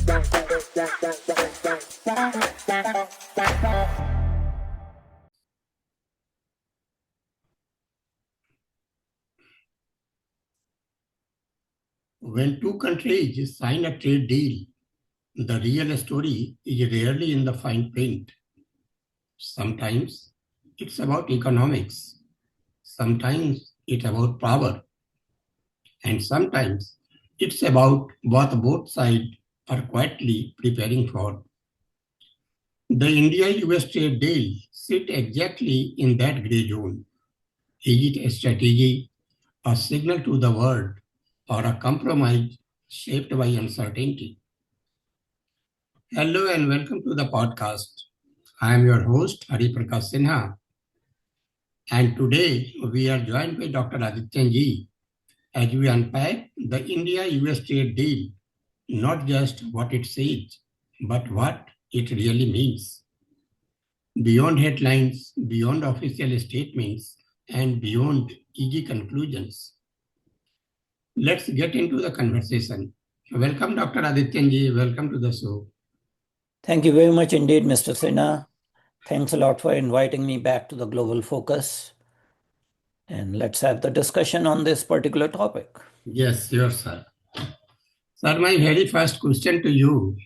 When two countries sign a trade deal, the real story is rarely in the fine print. Sometimes it's about economics, sometimes it's about power, and sometimes it's about what both sides are quietly preparing for. The India-US trade deal sits exactly in that gray zone. Is it a strategy, a signal to the world, or a compromise shaped by uncertainty? Hello and welcome to the podcast. I am your host, Hari Prakash Sinha, and today we are joined by Dr. Adityanjee as we unpack the India-US trade deal, not just what it says, but what it really means. Beyond headlines, beyond official statements, and beyond easy conclusions. Let's get into the conversation. Welcome, Dr. Adityanjee. Welcome to the show. Thank you very much indeed, Mr. Sinha. Thanks a lot for inviting me back to the Global Focus. And let's have the discussion on this particular topic. Yes, sure, sir. Sir, my very first question to you.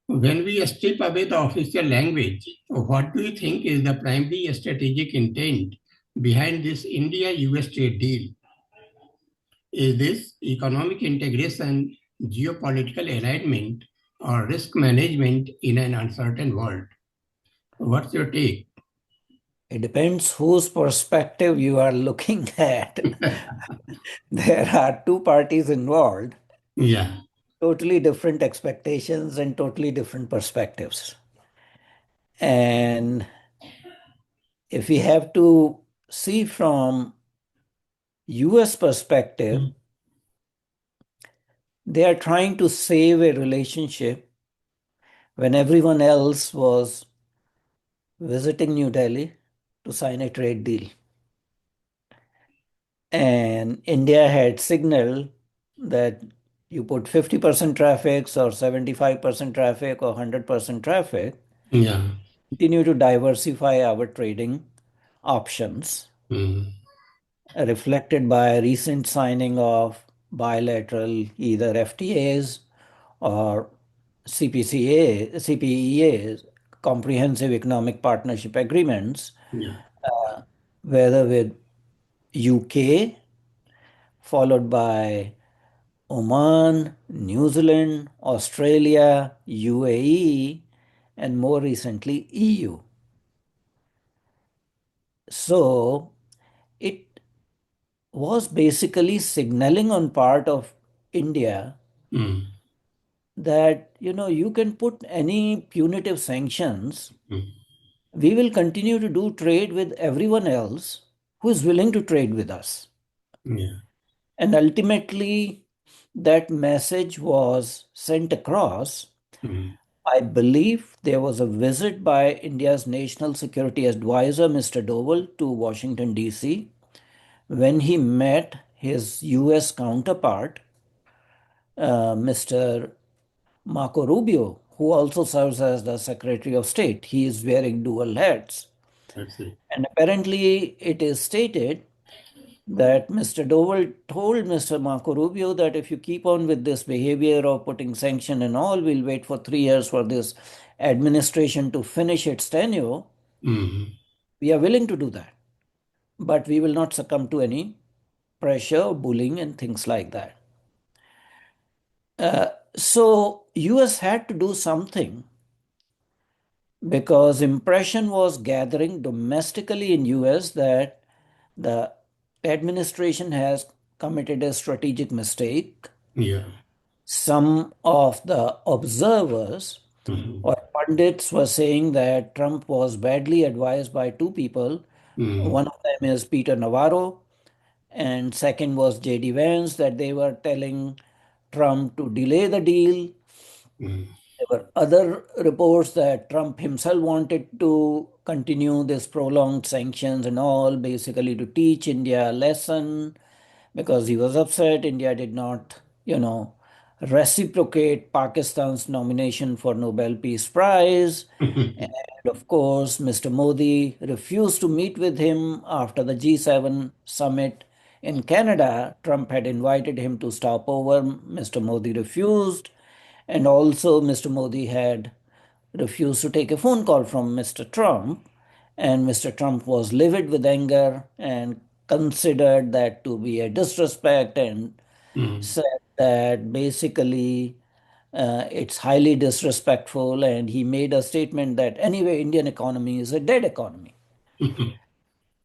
When we strip away the official language, what do you think is the primary strategic intent behind this India-US trade deal? Is this economic integration, geopolitical alignment, or risk management in an uncertain world? What's your take? It depends whose perspective you are looking at. There are two parties involved, Yeah. totally different expectations and totally different perspectives. And if we have to see from US perspective, they are trying to save a relationship when everyone else was visiting New Delhi to sign a trade deal. And India had signaled that you put 50% traffic or 75% traffic or 100% traffic, Yeah. continue to diversify our trading options, reflected by recent signing of bilateral either FTAs or CPEAs, Comprehensive Economic Partnership Agreements, Yeah. whether with UK, followed by Oman, New Zealand, Australia, UAE, and more recently EU. So it was basically signaling on part of India that you can put any punitive sanctions. We will continue to do trade with everyone else who is willing to trade with us. Yeah. And ultimately, that message was sent across. I believe there was a visit by India's National Security Advisor, Mr. Doval, to Washington, D.C., when he met his US counterpart, Mr. Marco Rubio, who also serves as the Secretary of State. He is wearing dual hats. That's it. And apparently, it is stated that Mr. Doval told Mr. Marco Rubio that if you keep on with this behavior of putting sanction and all, we'll wait for 3 years for this administration to finish its tenure. We are willing to do that, but we will not succumb to any pressure, bullying, and things like that. So US had to do something because impression was gathering domestically in US that the administration has committed a strategic mistake. Yeah. Some of the observers or pundits were saying that Trump was badly advised by two people. One of them is Peter Navarro, and second was J.D. Vance, that they were telling Trump to delay the deal. There were other reports that Trump himself wanted to continue this prolonged sanctions and all, basically to teach India a lesson because he was upset India did not, reciprocate Pakistan's nomination for Nobel Peace Prize. And of course, Mr. Modi refused to meet with him after the G7 summit in Canada. Trump had invited him to stop over. Mr. Modi refused. And also, Mr. Modi had refused to take a phone call from Mr. Trump. And Mr. Trump was livid with anger and considered that to be a disrespect and said that basically it's highly disrespectful. And he made a statement that anyway, Indian economy is a dead economy.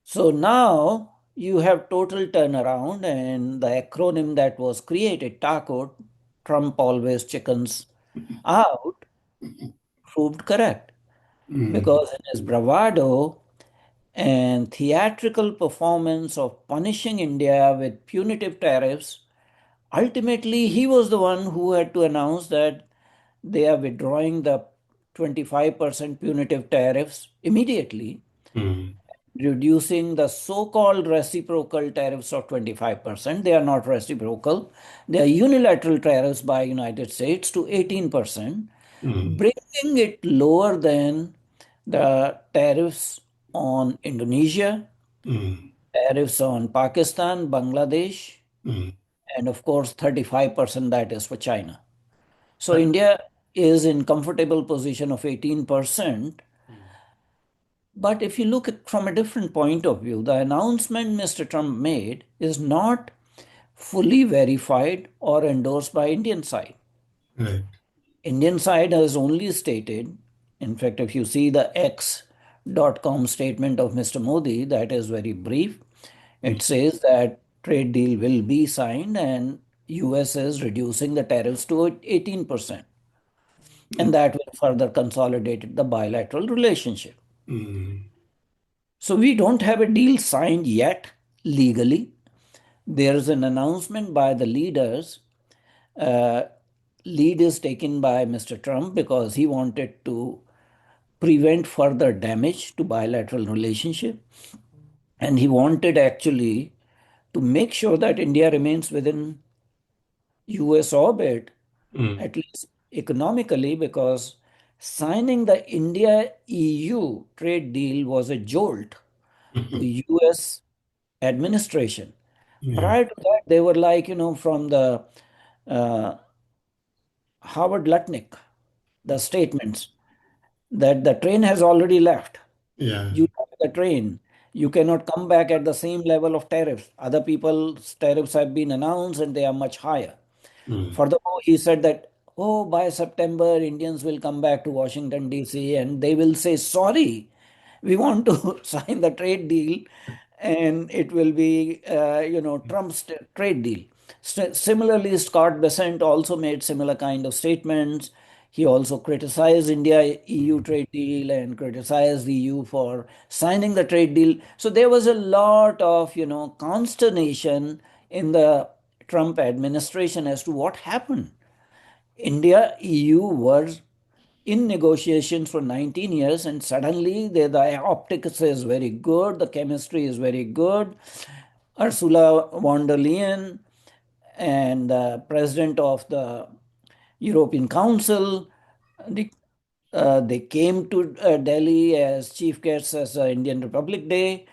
So now you have total turnaround, and the acronym that was created, TACO, Trump always chickens out, proved correct. Because in his bravado and theatrical performance of punishing India with punitive tariffs, ultimately he was the one who had to announce that they are withdrawing the 25% punitive tariffs immediately, reducing the so-called reciprocal tariffs of 25%. They are not reciprocal. They are unilateral tariffs by United States to 18%, bringing it lower than the tariffs on Indonesia, tariffs on Pakistan, Bangladesh, and of course 35% that is for China. So India is in comfortable position of 18%. But if you look at from a different point of view, the announcement Mr. Trump made is not fully verified or endorsed by Indian side. Right. Indian side has only stated, in fact, if you see the X.com statement of Mr. Modi, that is very brief. It says that trade deal will be signed and US is reducing the tariffs to 18%. And that will further consolidate the bilateral relationship. So we don't have a deal signed yet legally. There's an announcement by the leaders. Uh, Lead is taken by Mr. Trump because he wanted to prevent further damage to bilateral relationship, and he wanted actually to make sure that India remains within US orbit, at least economically, because signing the India EU trade deal was a jolt to US administration. Yeah. Prior to that, they were like, from the uh, Howard Lutnick, the statements that the train has already left. Yeah. You left the train. You cannot come back at the same level of tariffs. Other people's tariffs have been announced and they are much higher. Furthermore, he said that, oh, by September, Indians will come back to Washington, D.C., and they will say, sorry, we want to sign the trade deal, and it will be, Trump's trade deal. Similarly, Scott Bessent also made similar kind of statements. He also criticized India EU trade deal and criticized the EU for signing the trade deal. So there was a lot of, consternation in the Trump administration as to what happened. India, EU were in negotiations for 19 years, and suddenly the optics is very good, the chemistry is very good. Ursula von der Leyen and the president of the European Council, they, they came to Delhi as chief guests as Indian Republic Day.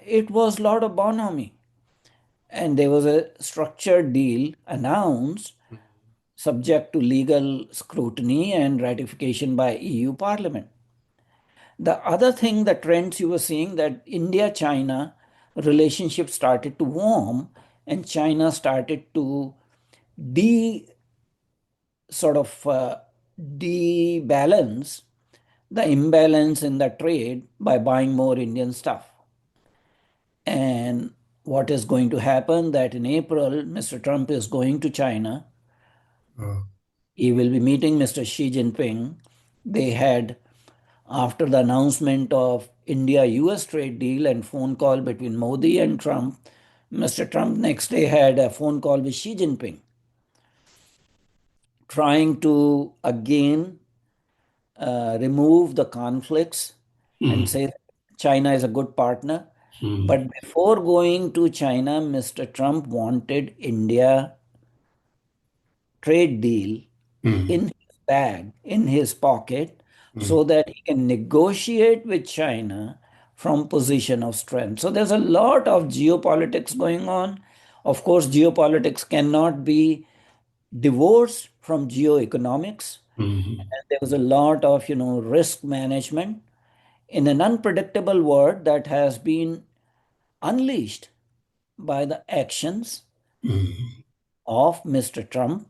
It was lot of bonhomie. And there was a structured deal announced subject to legal scrutiny and ratification by EU Parliament. The other thing, the trends you were seeing, that India-China relationship started to warm and China started to de sort of debalance the imbalance in the trade by buying more Indian stuff. And what is going to happen that in April, Mr. Trump is going to China. Oh. He will be meeting Mr. Xi Jinping. They had, after the announcement of India-US trade deal and phone call between Modi and Trump, Mr. Trump next day had a phone call with Xi Jinping, trying to again remove the conflicts and say China is a good partner. But before going to China, Mr. Trump wanted India trade deal in mm, his bag, in his pocket, mm, so that he can negotiate with China from position of strength. So there's a lot of geopolitics going on. Of course, geopolitics cannot be divorced from geoeconomics. mm, And there was a lot of, risk management in an unpredictable world that has been unleashed by the actions mm. of Mr. Trump,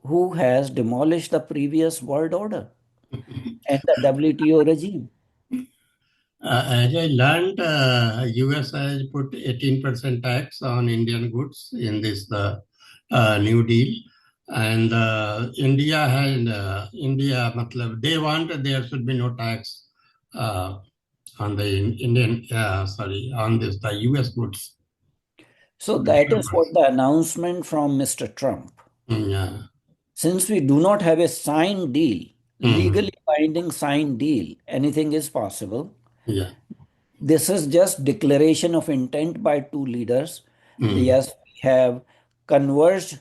who has demolished the previous world order and the WTO regime. As I learned, US has put 18% tax on Indian goods in this New Deal. And India, matlab, they want there should be no tax on the on this, the US goods. So that is what the announcement from Mr. Trump. Yeah. Since we do not have a signed deal, Mm, legally binding signed deal, anything is possible. yeah. This is just declaration of intent by two leaders. Mm, Yes, we have conversed,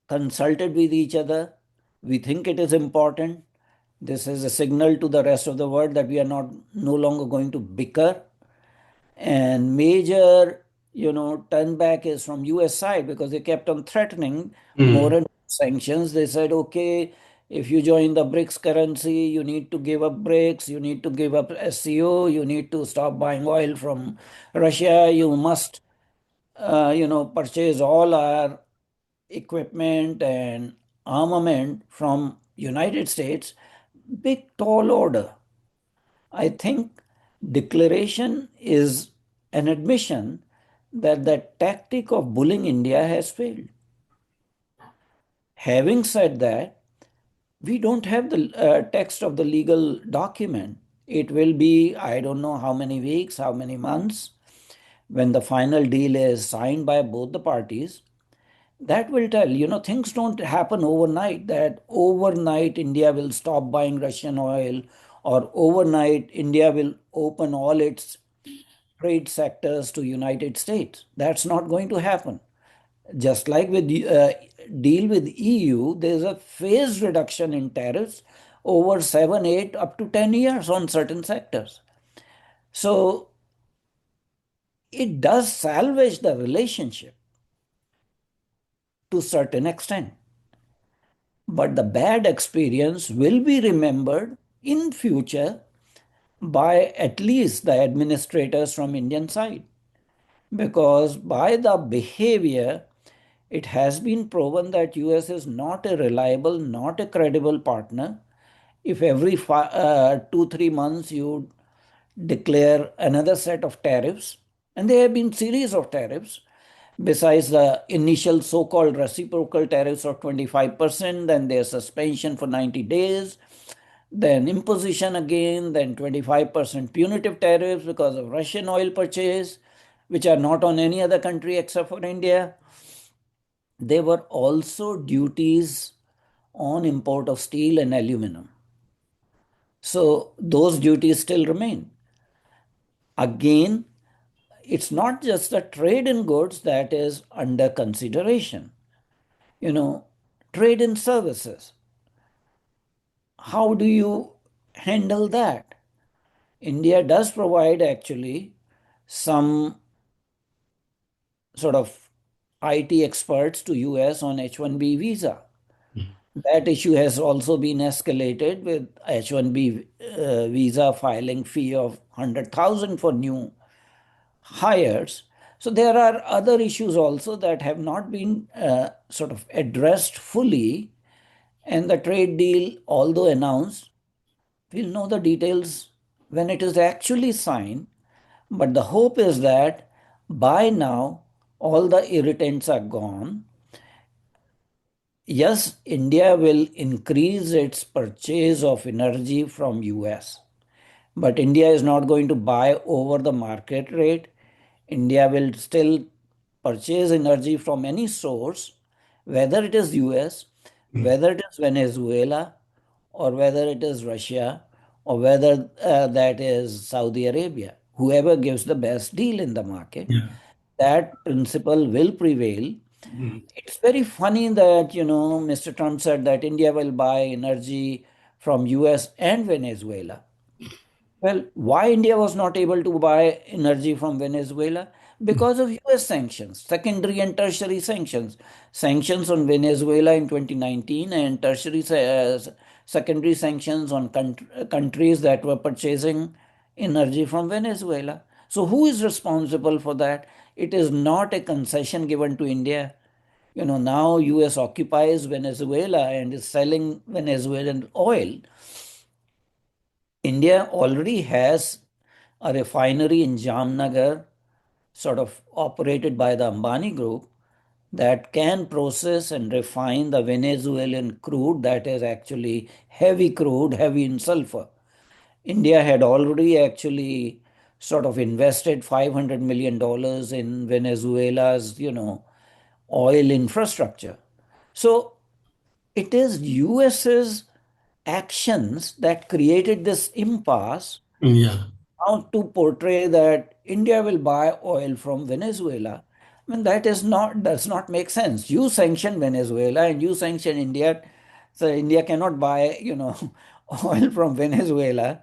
consulted with each other. We think it is important. This is a signal to the rest of the world that we are not no longer going to bicker. And major, turn back is from US side because they kept on threatening more mm, and more sanctions. They said, okay, if you join the BRICS currency, you need to give up BRICS, you need to give up SCO, you need to stop buying oil from Russia, you must, purchase all our equipment and armament from United States. Big tall order. I think declaration is an admission that the tactic of bullying India has failed. Having said that, we don't have the text of the legal document. It will be, I don't know how many weeks, how many months, when the final deal is signed by both the parties. That will tell, things don't happen overnight, that overnight India will stop buying Russian oil, or overnight India will open all its trade sectors to United States. That's not going to happen. Just like with deal with EU, there's a phased reduction in tariffs over 7, 8, up to 10 years on certain sectors. So it does salvage the relationship to certain extent. But the bad experience will be remembered in future by at least the administrators from Indian side, because by the behavior it has been proven that US is not a reliable, not a credible partner. If every 2 3 months you declare another set of tariffs, and there have been series of tariffs besides the initial so-called reciprocal tariffs of 25%, then there's suspension for 90 days, then imposition again, then 25% punitive tariffs because of Russian oil purchase, which are not on any other country except for India. There were also duties on import of steel and aluminum. So those duties still remain. Again, it's not just the trade in goods that is under consideration. You know, trade in services. How do you handle that? India does provide actually some sort of IT experts to US on H1B visa. That issue has also been escalated with H1B visa filing fee of 100,000 for new hires. So there are other issues also that have not been sort of addressed fully. And the trade deal, although announced, we'll know the details when it is actually signed. But the hope is that by now, all the irritants are gone. Yes, India will increase its purchase of energy from US, but India is not going to buy over the market rate. India will still purchase energy from any source, whether it is US, mm, whether it is Venezuela, or whether it is Russia, or whether that is Saudi Arabia. Whoever gives the best deal in the market, yeah. that principle will prevail. mm, It's very funny that, Mr. Trump said that India will buy energy from US and Venezuela. Well, why India was not able to buy energy from Venezuela? Because of US sanctions, secondary and tertiary sanctions. Sanctions on Venezuela in 2019 and secondary sanctions on countries that were purchasing energy from Venezuela. So who is responsible for that? It is not a concession given to India. Now US occupies Venezuela and is selling Venezuelan oil. India already has a refinery in Jamnagar, sort of operated by the Ambani Group, that can process and refine the Venezuelan crude that is actually heavy crude, heavy in sulfur. India had already actually sort of invested $500 million dollars in Venezuela's, oil infrastructure. So it is US's actions that created this impasse yeah, now to portray that India will buy oil from Venezuela. I mean, that is not does not make sense. You sanction Venezuela and you sanction India, so India cannot buy, oil from Venezuela.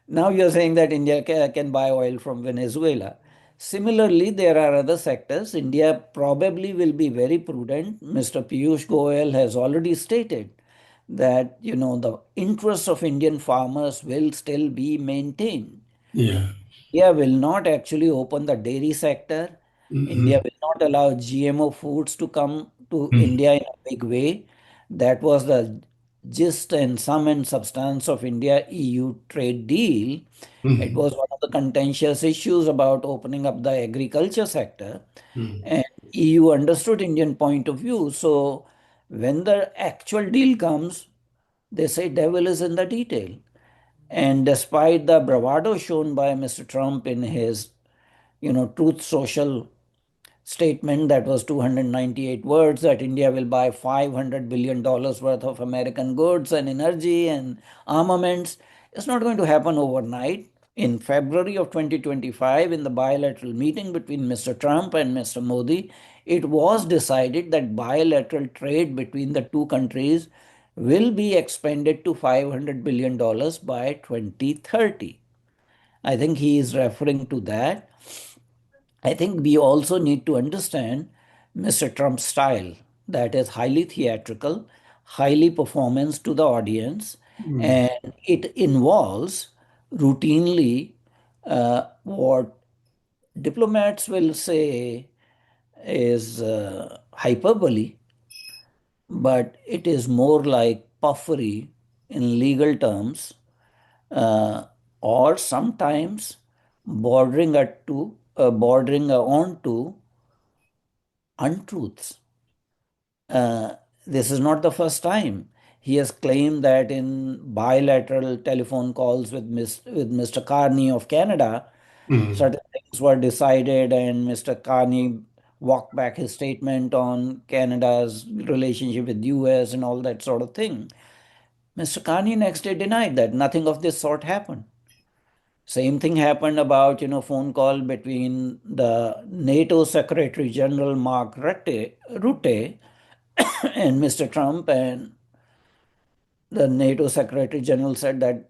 Now you're saying that India can buy oil from Venezuela. Similarly, there are other sectors. India probably will be very prudent. Mr. Piyush Goyal has already stated that, the interests of Indian farmers will still be maintained. yeah, India will not actually open the dairy sector. mm, India will not allow GMO foods to come to mm, India in a big way. That was the gist and sum and substance of India EU trade deal. It mm, was one of the contentious issues about opening up the agriculture sector. mm, And EU understood Indian point of view. So when the actual deal comes, they say devil is in the detail. And despite the bravado shown by Mr. Trump in his, Truth Social statement that was 298 words that India will buy $500 billion dollars worth of American goods and energy and armaments, it's not going to happen overnight. In February of 2025, in the bilateral meeting between Mr. Trump and Mr. Modi, it was decided that bilateral trade between the two countries will be expanded to $500 billion dollars by 2030. I think he is referring to that. I think we also need to understand Mr. Trump's style, that is highly theatrical, highly performance to the audience, mm, and it involves routinely what diplomats will say is hyperbole, but it is more like puffery in legal terms, uh, or sometimes bordering on to untruths. Uh, this is not the first time. He has claimed that in bilateral telephone calls with Mr. Carney of Canada, mm, certain things were decided, and Mr. Carney walked back his statement on Canada's relationship with US and all that sort of thing. Mr. Carney next day denied that nothing of this sort happened. Same thing happened about, phone call between the NATO Secretary General Mark Rutte and Mr. Trump, and the NATO Secretary General said that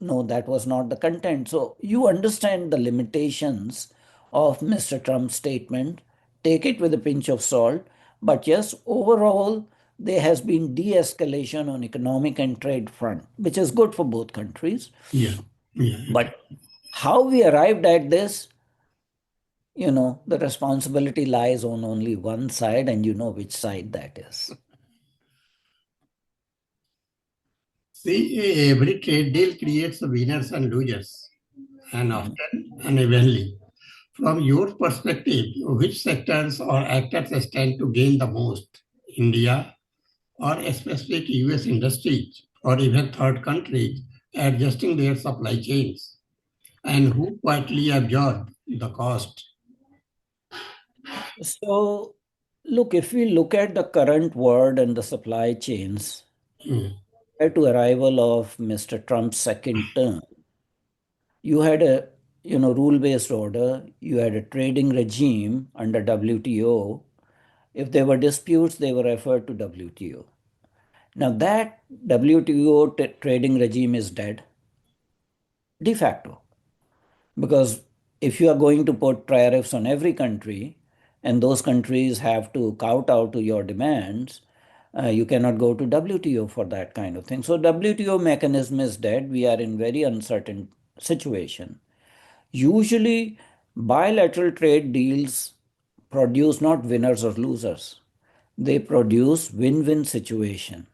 no, that was not the content. So you understand the limitations of Mr. Trump's statement. Take it with a pinch of salt. But yes, overall, there has been de-escalation on economic and trade front, which is good for both countries. yeah, yeah, But how we arrived at this, the responsibility lies on only one side, and you know which side that is. See, every trade deal creates winners and losers, and Mm. often unevenly. From your perspective, which sectors or actors stand to gain the most? India or specific US industries or even third countries adjusting their supply chains? And who quietly absorb the cost? So, look, if we look at the current world and the supply chains, Mm, prior to arrival of Mr. Trump's second term, you had a rule-based order, you had a trading regime under WTO, If there were disputes, they were referred to WTO. Now, that WTO trading regime is dead de facto. Because if you are going to put tariffs on every country and those countries have to kowtow to your demands, you cannot go to WTO for that kind of thing. So WTO mechanism is dead. We are in very uncertain situation. Usually bilateral trade deals produce not winners or losers. They produce win-win situation.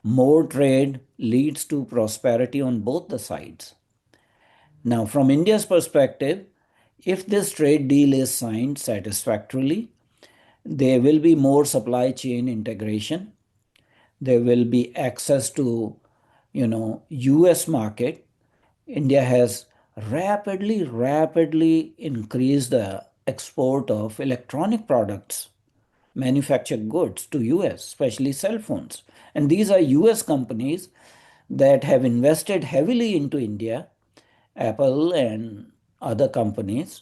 More trade leads to prosperity on both the sides. Now, from India's perspective, if this trade deal is signed satisfactorily, there will be more supply chain integration. There will be access to, US market. India has rapidly increased the export of electronic products, manufactured goods to US, especially cell phones. And these are US companies that have invested heavily into India, Apple and other companies,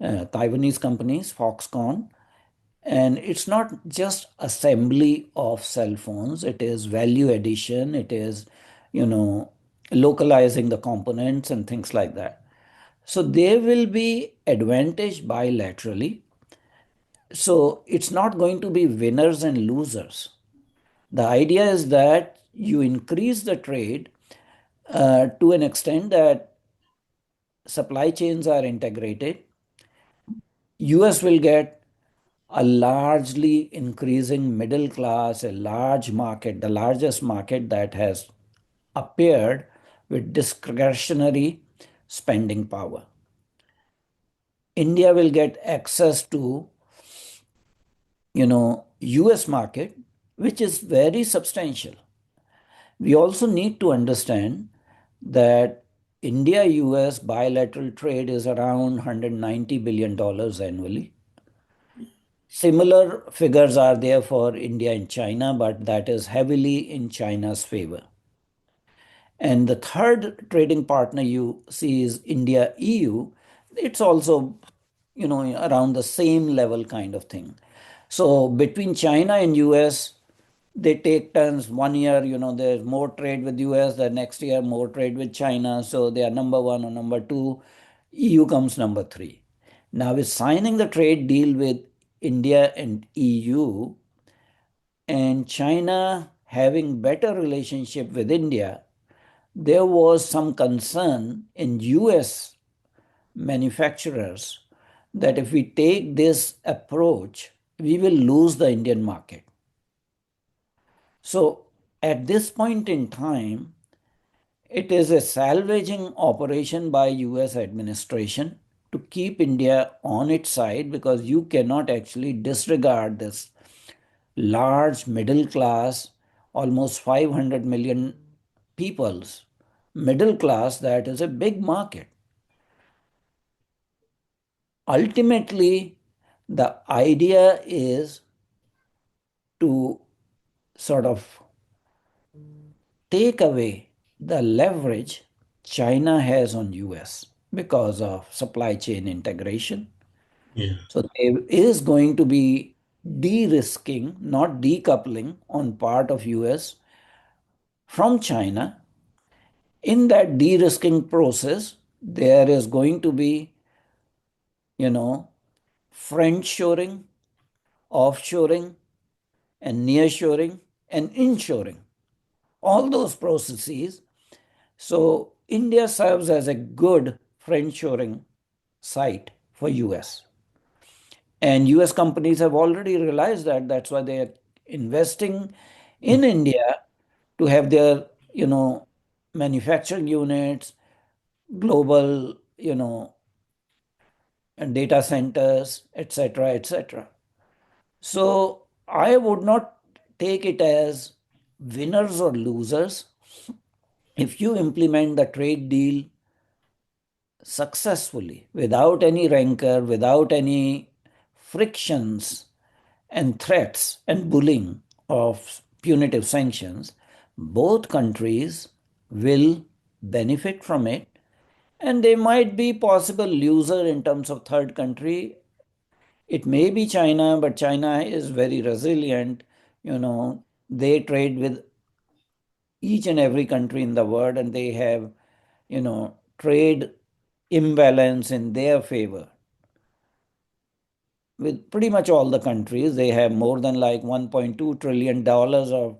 Taiwanese companies, Foxconn. And it's not just assembly of cell phones, it is value addition, it is, you know, localizing the components and things like that. So there will be advantage bilaterally. So it's not going to be winners and losers. The idea is that you increase the trade to an extent that supply chains are integrated. US will get a largely increasing middle class, a large market, the largest market that has appeared with discretionary spending power. India will get access to, US market, which is very substantial. We also need to understand that India US bilateral trade is around $190 billion annually. Similar figures are there for India and China, but that is heavily in China's favor. And the third trading partner you see is India EU. It's also, around the same level kind of thing. So between China and US, they take turns. One year, there's more trade with US, the next year more trade with China. So they are number one or number two. EU comes number three. Now, with signing the trade deal with India and EU and China having better relationship with India, there was some concern in US manufacturers that if we take this approach, we will lose the Indian market. So at this point in time, it is a salvaging operation by US administration to keep India on its side because you cannot actually disregard this large middle class, almost 500 million people's middle class, that is a big market. Ultimately, the idea is to sort of take away the leverage China has on US because of supply chain integration. Yeah. So there is going to be de-risking, not decoupling on part of US from China. In that de-risking process, there is going to be, you know, friend-shoring, offshoring, and nearshoring and inshoring. All those processes. So India serves as a good friend-shoring site for US. And US companies have already realized that. That's why they are investing in India to have their, manufacturing units, global, and data centers, etc., etc. So I would not take it as winners or losers. If you implement the trade deal successfully, without any rancor, without any frictions and threats and bullying of punitive sanctions, both countries will benefit from it. And they might be possible loser in terms of third country It may be China, but China is very resilient. They trade with each and every country in the world, and they have, trade imbalance in their favor with pretty much all the countries. They have more than like $1.2 trillion of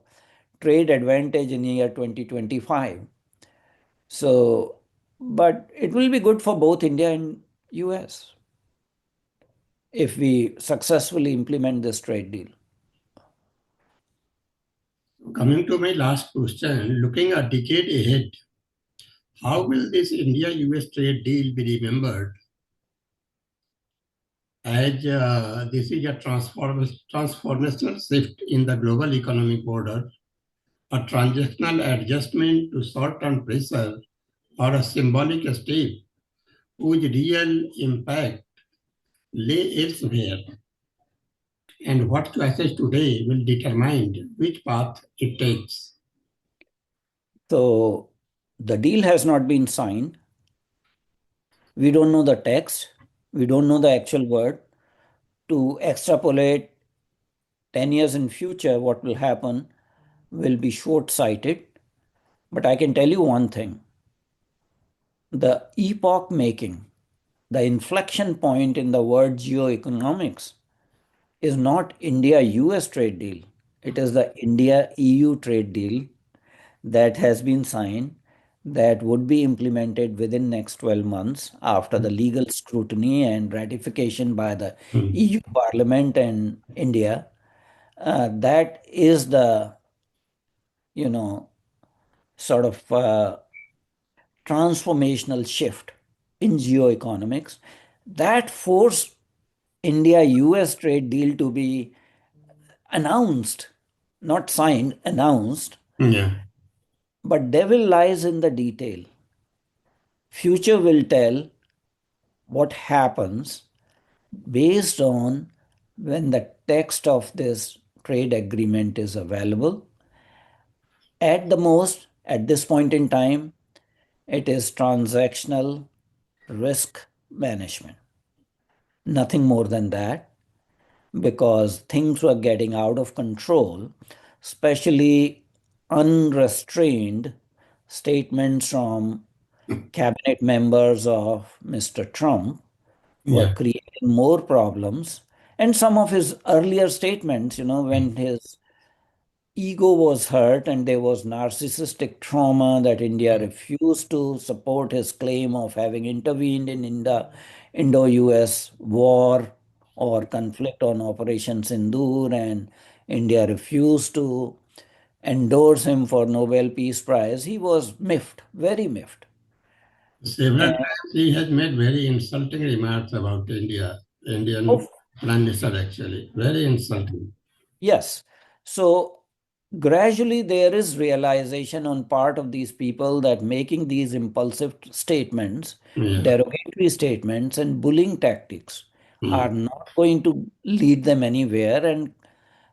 trade advantage in year 2025. So, but it will be good for both India and US if we successfully implement this trade deal. Coming to my last question, looking a decade ahead, how will this India-US trade deal be remembered as this is a transformational shift in the global economic order, a transactional adjustment to short-term pressure, or a symbolic step whose real impact lay elsewhere? And what choices today will determine which path it takes? So the deal has not been signed. We don't know the text. We don't know the actual word. To extrapolate 10 years in future, what will happen will be short-sighted. But I can tell you one thing. The epoch making, the inflection point in the word geoeconomics is not India US trade deal. It is the India EU trade deal that has been signed that would be implemented within next 12 months after the legal scrutiny and ratification by the Hmm. EU Parliament and India. That is the, you know, sort of transformational shift in geoeconomics that forced India US trade deal to be announced, not signed, announced. Yeah. But devil lies in the detail. Future will tell what happens based on when the text of this trade agreement is available. At the most, at this point in time, it is transactional risk management. Nothing more than that, because things were getting out of control, especially unrestrained statements from cabinet members of Mr. Trump were Yeah. creating more problems. And some of his earlier statements, when his ego was hurt and there was narcissistic trauma that India refused to support his claim of having intervened in Indo-US war or conflict on Operation Sindoor, and India refused to endorse him for Nobel Peace Prize. He was miffed, very miffed. Several And times he has made very insulting remarks about India, Indian of Prime Minister actually. Very insulting. Yes. So gradually there is realization on part of these people that making these impulsive statements, Yeah. derogatory statements, and bullying tactics are Mm. not going to lead them anywhere. And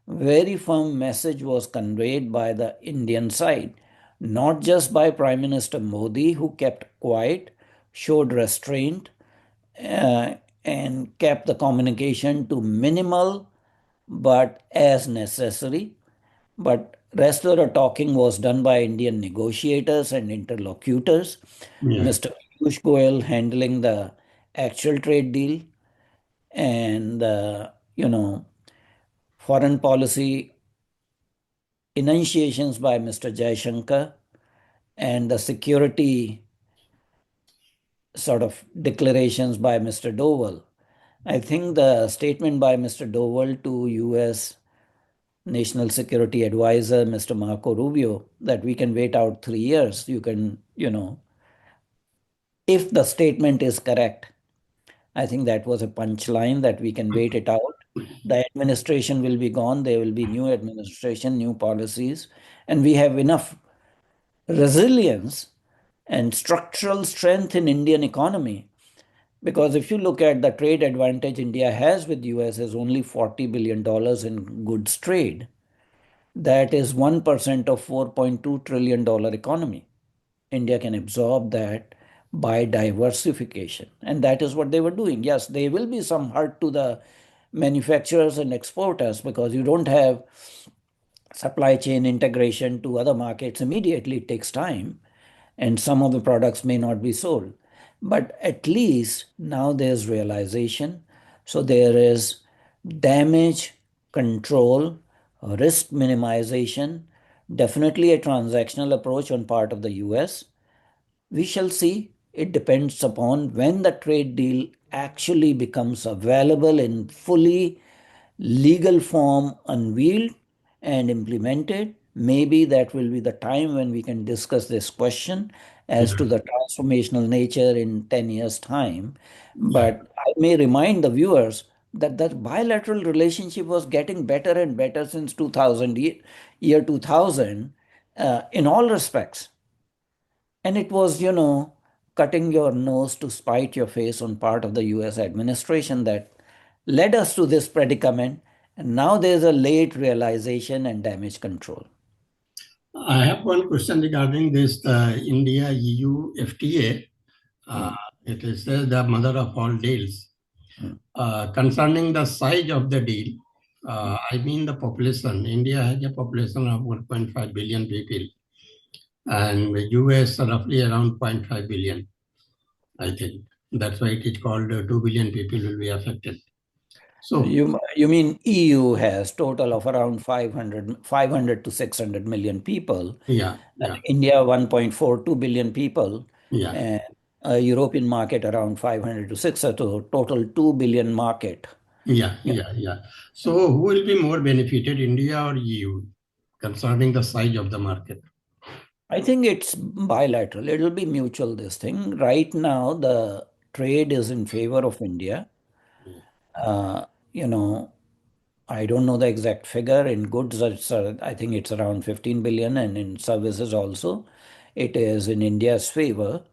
very firm message was conveyed by the Indian side, not just by Prime Minister Modi, who kept quiet, showed restraint, uh, and kept the communication to minimal but as necessary. But rest of the talking was done by Indian negotiators and interlocutors. Yeah. Mr. Piyush Goyal handling the actual trade deal, and foreign policy enunciations by Mr. Jaishankar, and the security sort of declarations by Mr. Doval. I think the statement by Mr. Doval to US National Security Advisor, Mr. Marco Rubio, that we can wait out 3 years. You can, if the statement is correct, I think that was a punchline that we can wait it out. The administration will be gone. There will be new administration, new policies, and we have enough resilience and structural strength in Indian economy. Because if you look at the trade advantage India has with US is only $40 billion in goods trade. That is 1% of $4.2 trillion economy. India can absorb that by diversification. And that is what they were doing. Yes, there will be some hurt to the manufacturers and exporters because you don't have supply chain integration to other markets immediately. It takes time, and some of the products may not be sold. But at least now there's realization. So there is damage control, risk minimization, definitely a transactional approach on part of the US. We shall see. It depends upon when the trade deal actually becomes available in fully legal form, unveiled and implemented. Maybe that will be the time when we can discuss this question as to Yeah. the transformational nature in 10 years' time. Yeah. But I may remind the viewers that the bilateral relationship was getting better and better since 2000, year 2000, in all respects. And it was, cutting your nose to spite your face on part of the US administration that led us to this predicament. And now there's a late realization and damage control. I have one question regarding this India EU FTA. Uh, Mm, it is the mother of all deals. mm, Concerning the size of the deal, mm. I mean the population. India has a population of 1.5 billion people, and the US roughly around zero point 0.5 billion, I think. That's why it is called 2 billion people will be affected. So, You mean EU has total of around 500 to 600 million people, yeah, and yeah, India 1.42 billion people, yeah, and a European market around 500 to 600, so total 2 billion market. yeah, yeah, yeah. So, who will be more benefited, India or EU, concerning the size of the market? I think it's bilateral. It'll be mutual, this thing. Right now, the trade is in favor of India. Yeah, Uh, you know, I don't know the exact figure. In goods, I think it's around 15 billion, and in services also, it is in India's favor.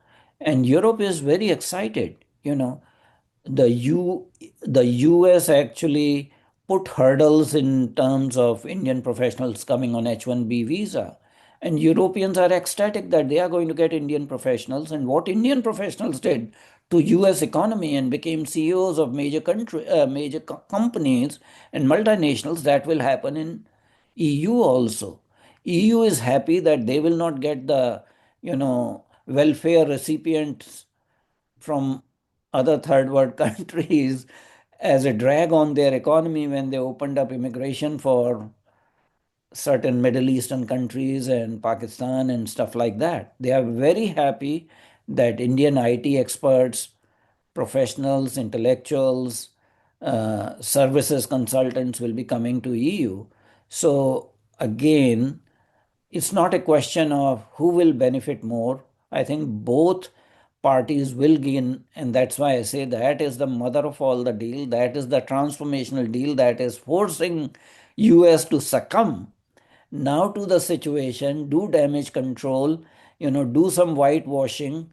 And Europe is very excited. The U the US actually put hurdles in terms of Indian professionals coming on H-1B visa. And Europeans are ecstatic that they are going to get Indian professionals. And what Indian professionals did to US economy and became CEOs of major companies and multinationals, that will happen in EU also. EU is happy that they will not get the, welfare recipients from other third world countries as a drag on their economy when they opened up immigration for certain Middle Eastern countries and Pakistan and stuff like that. They are very happy that Indian IT experts, professionals, intellectuals, services consultants will be coming to EU. So, again, it's not a question of who will benefit more. I think both parties will gain, and that's why I say that is the mother of all the deal. That is the transformational deal that is forcing US to succumb now to the situation, do damage control, do some whitewashing.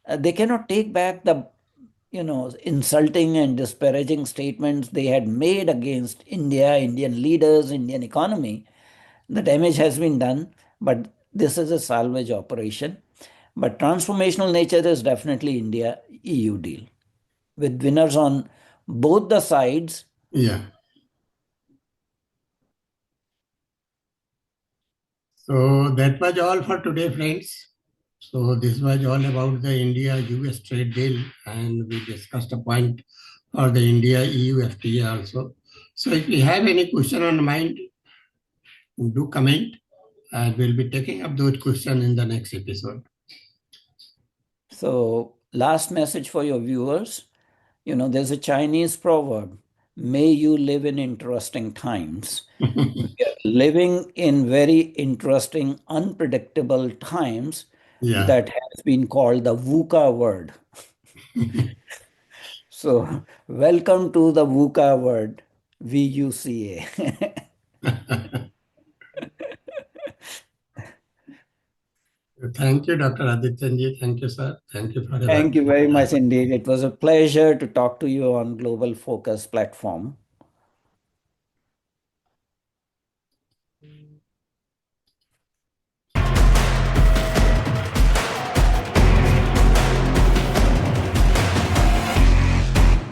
They cannot take back the insulting and disparaging statements they had made against India, Indian leaders, Indian economy. The damage has been done, but this is a salvage operation. But transformational nature is definitely India EU deal with winners on both the sides. yeah. So that was all for today, friends. So this was all about the India-US trade deal, and we discussed a point for the India-EU FTA also. So if you have any question on mind, do comment, and we'll be taking up those questions in the next episode. So, last message for your viewers, there's a Chinese proverb, may you live in interesting times. We are living in very interesting, unpredictable times Yeah. that has been called the VUCA word. So, welcome to the VUCA word, VUCA. Thank you, Dr. Adityanjee. Thank you, sir. Thank you for a Thank you valuable very much time. indeed. It was a pleasure to talk to you on Global Focus platform.